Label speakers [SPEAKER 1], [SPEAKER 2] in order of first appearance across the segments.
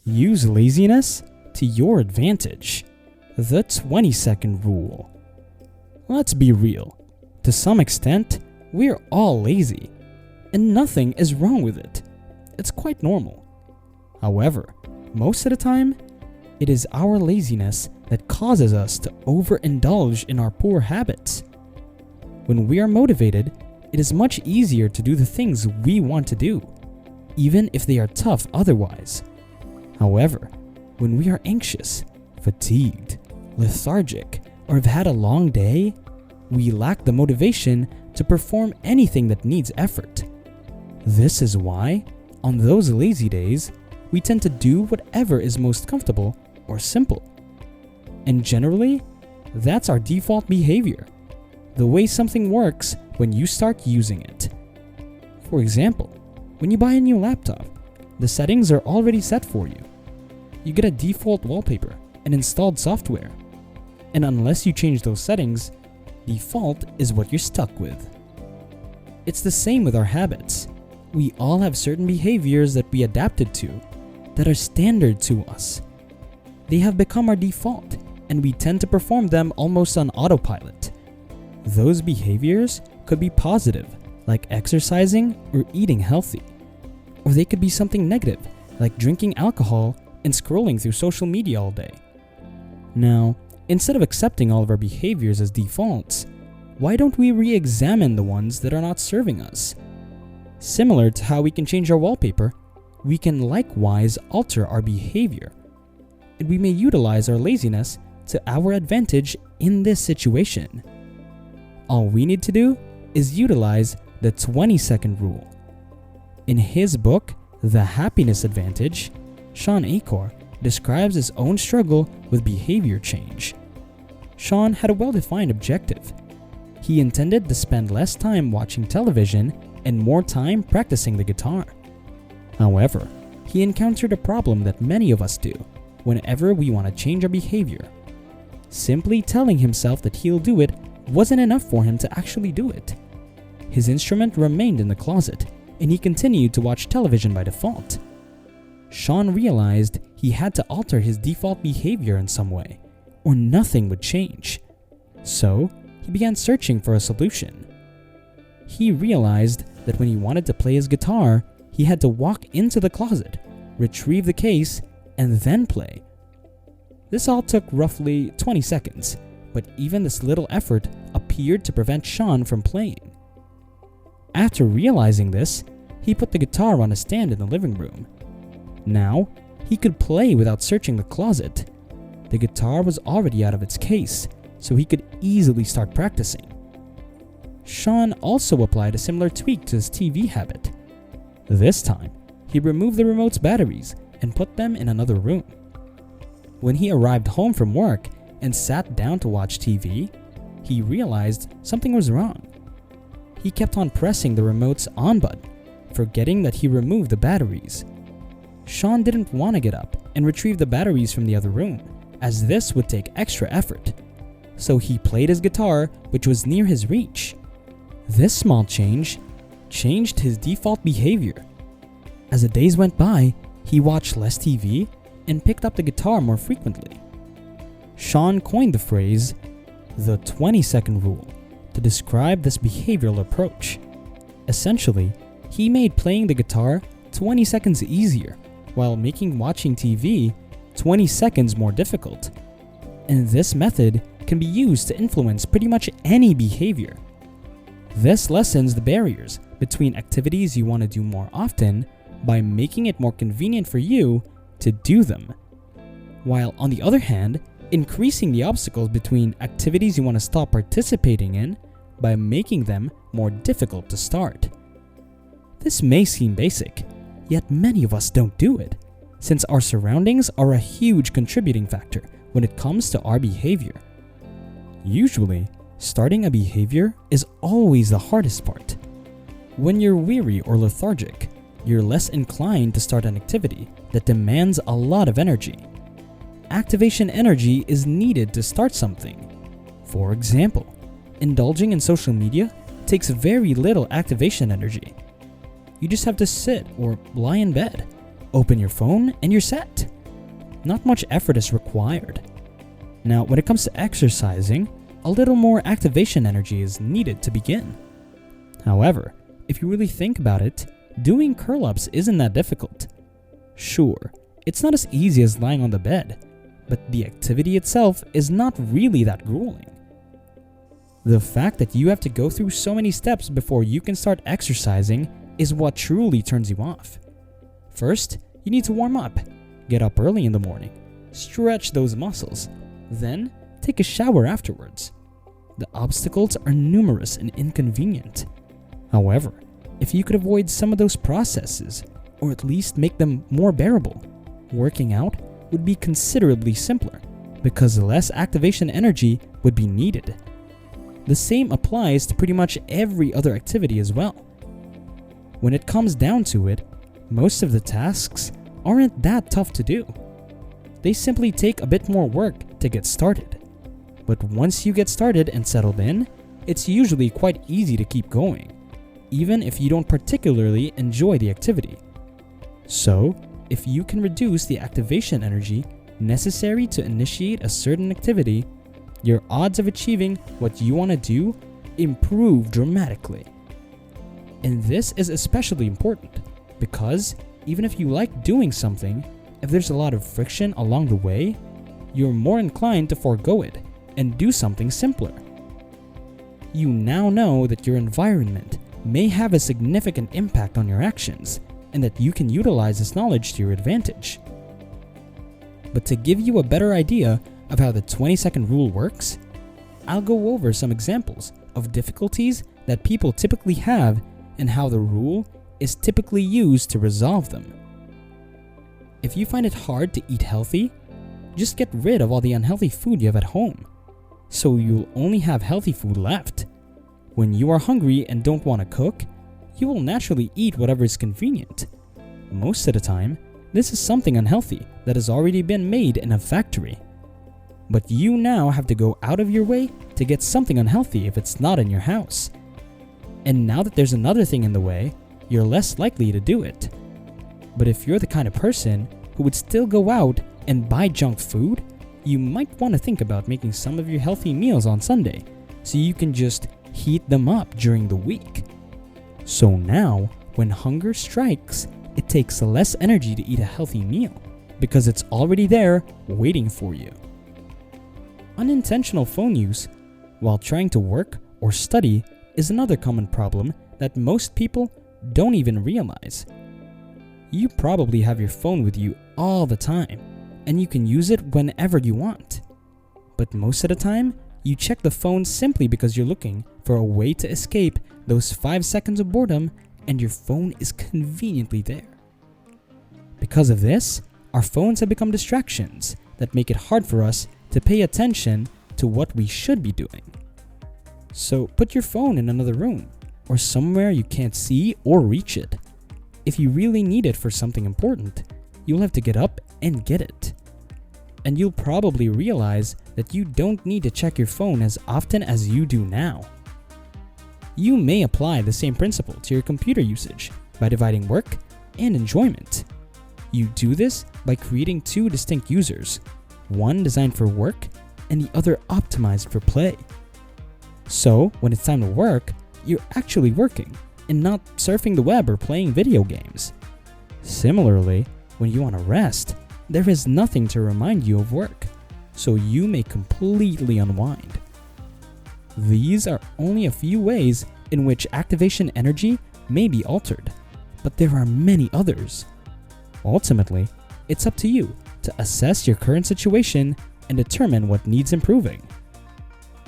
[SPEAKER 1] Use laziness to your advantage. The 20-second rule. Let's be real. To some extent, we're all lazy, and nothing is wrong with it. It's quite normal. However, most of the time, it is our laziness that causes us to overindulge in our poor habits. When we are motivated, it is much easier to do the things we want to do, even if they are tough otherwise. However, when we are anxious, fatigued, lethargic, or have had a long day, we lack the motivation to perform anything that needs effort. This is why, on those lazy days, we tend to do whatever is most comfortable or simple. And generally, that's our default behavior, the way something works when you start using it. For example, when you buy a new laptop, the settings are already set for you. You get a default wallpaper and installed software. And unless you change those settings, default is what you're stuck with. It's the same with our habits. We all have certain behaviors that we adapted to, that are standard to us. They have become our default, and we tend to perform them almost on autopilot. Those behaviors could be positive, like exercising or eating healthy. Or they could be something negative, like drinking alcohol and scrolling through social media all day. Now, instead of accepting all of our behaviors as defaults, why don't we re-examine the ones that are not serving us? Similar to how we can change our wallpaper, we can likewise alter our behavior. And we may utilize our laziness to our advantage in this situation. All we need to do is utilize the 20-second rule. In his book, The Happiness Advantage, Sean Achor describes his own struggle with behavior change. Sean had a well-defined objective. He intended to spend less time watching television and more time practicing the guitar. However, he encountered a problem that many of us do whenever we want to change our behavior. Simply telling himself that he'll do it wasn't enough for him to actually do it. His instrument remained in the closet, and he continued to watch television by default. Sean realized he had to alter his default behavior in some way, or nothing would change. So, he began searching for a solution. He realized that when he wanted to play his guitar, he had to walk into the closet, retrieve the case, and then play. This all took roughly 20 seconds, but even this little effort appeared to prevent Sean from playing. After realizing this, he put the guitar on a stand in the living room. Now, he could play without searching the closet. The guitar was already out of its case, so he could easily start practicing. Sean also applied a similar tweak to his TV habit. This time, he removed the remote's batteries and put them in another room. When he arrived home from work and sat down to watch TV, he realized something was wrong. He kept on pressing the remote's on button, forgetting that he removed the batteries. Sean didn't want to get up and retrieve the batteries from the other room, as this would take extra effort. So he played his guitar, which was near his reach. This small change changed his default behavior. As the days went by, he watched less TV and picked up the guitar more frequently. Sean coined the phrase, the 20-second rule, to describe this behavioral approach. Essentially, he made playing the guitar 20 seconds easier, while making watching TV 20 seconds more difficult. And this method can be used to influence pretty much any behavior. This lessens the barriers between activities you want to do more often by making it more convenient for you to do them, while on the other hand, increasing the obstacles between activities you want to stop participating in by making them more difficult to start. This may seem basic, yet many of us don't do it, since our surroundings are a huge contributing factor when it comes to our behavior. Usually, starting a behavior is always the hardest part. When you're weary or lethargic, you're less inclined to start an activity that demands a lot of energy. Activation energy is needed to start something. For example, indulging in social media takes very little activation energy. You just have to sit or lie in bed, open your phone, and you're set. not much effort is required. Now, when it comes to exercising, a little more activation energy is needed to begin. However, if you really think about it, doing curl-ups isn't that difficult. Sure, it's not as easy as lying on the bed, but the activity itself is not really that grueling. The fact that you have to go through so many steps before you can start exercising is what truly turns you off. First, you need to warm up, get up early in the morning, stretch those muscles, then take a shower afterwards. The obstacles are numerous and inconvenient. However, if you could avoid some of those processes, or at least make them more bearable, working out would be considerably simpler because less activation energy would be needed. The same applies to pretty much every other activity as well. When it comes down to it, most of the tasks aren't that tough to do. They simply take a bit more work to get started. But once you get started and settled in, it's usually quite easy to keep going, even if you don't particularly enjoy the activity. So, if you can reduce the activation energy necessary to initiate a certain activity, your odds of achieving what you want to do improve dramatically. And this is especially important because even if you like doing something, if there's a lot of friction along the way, you're more inclined to forego it and do something simpler. You now know that your environment may have a significant impact on your actions and that you can utilize this knowledge to your advantage. But to give you a better idea of how the 20-second rule works, I'll go over some examples of difficulties that people typically have and how the rule is typically used to resolve them. If you find it hard to eat healthy, just get rid of all the unhealthy food you have at home, so you'll only have healthy food left. When you are hungry and don't want to cook, you will naturally eat whatever is convenient. Most of the time, this is something unhealthy that has already been made in a factory. But you now have to go out of your way to get something unhealthy if it's not in your house. And now that there's another thing in the way, you're less likely to do it. But if you're the kind of person who would still go out and buy junk food, you might want to think about making some of your healthy meals on Sunday so you can just heat them up during the week. So now, when hunger strikes, it takes less energy to eat a healthy meal because it's already there waiting for you. Unintentional phone use while trying to work or study is another common problem that most people don't even realize. You probably have your phone with you all the time, and you can use it whenever you want. But most of the time, you check the phone simply because you're looking for a way to escape those 5 seconds of boredom, and your phone is conveniently there. Because of this, our phones have become distractions that make it hard for us to pay attention to what we should be doing. So put your phone in another room or somewhere you can't see or reach it. If you really need it for something important, you'll have to get up and get it. And you'll probably realize that you don't need to check your phone as often as you do now. You may apply the same principle to your computer usage by dividing work and enjoyment. You do this by creating two distinct users, one designed for work and the other optimized for play. So when it's time to work, you're actually working and not surfing the web or playing video games. Similarly, when you want to rest, there is nothing to remind you of work, so you may completely unwind. These are only a few ways in which activation energy may be altered, but there are many others. Ultimately, it's up to you to assess your current situation and determine what needs improving.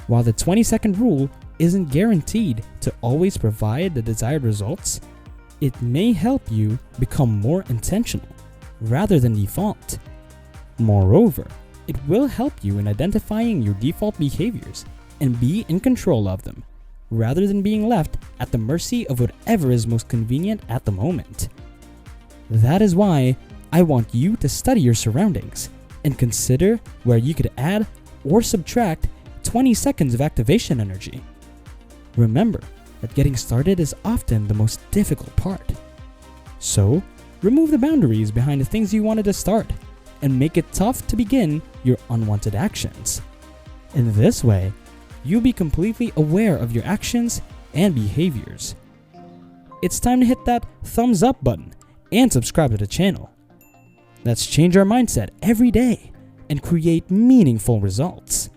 [SPEAKER 1] While the 20-second rule isn't guaranteed to always provide the desired results, it may help you become more intentional rather than default. Moreover, it will help you in identifying your default behaviors and be in control of them, rather than being left at the mercy of whatever is most convenient at the moment. That is why I want you to study your surroundings and consider where you could add or subtract 20 seconds of activation energy. Remember that getting started is often the most difficult part. So, remove the boundaries behind the things you wanted to start and make it tough to begin your unwanted actions. In this way, you'll be completely aware of your actions and behaviors. It's time to hit that thumbs up button and subscribe to the channel. Let's change our mindset every day and create meaningful results.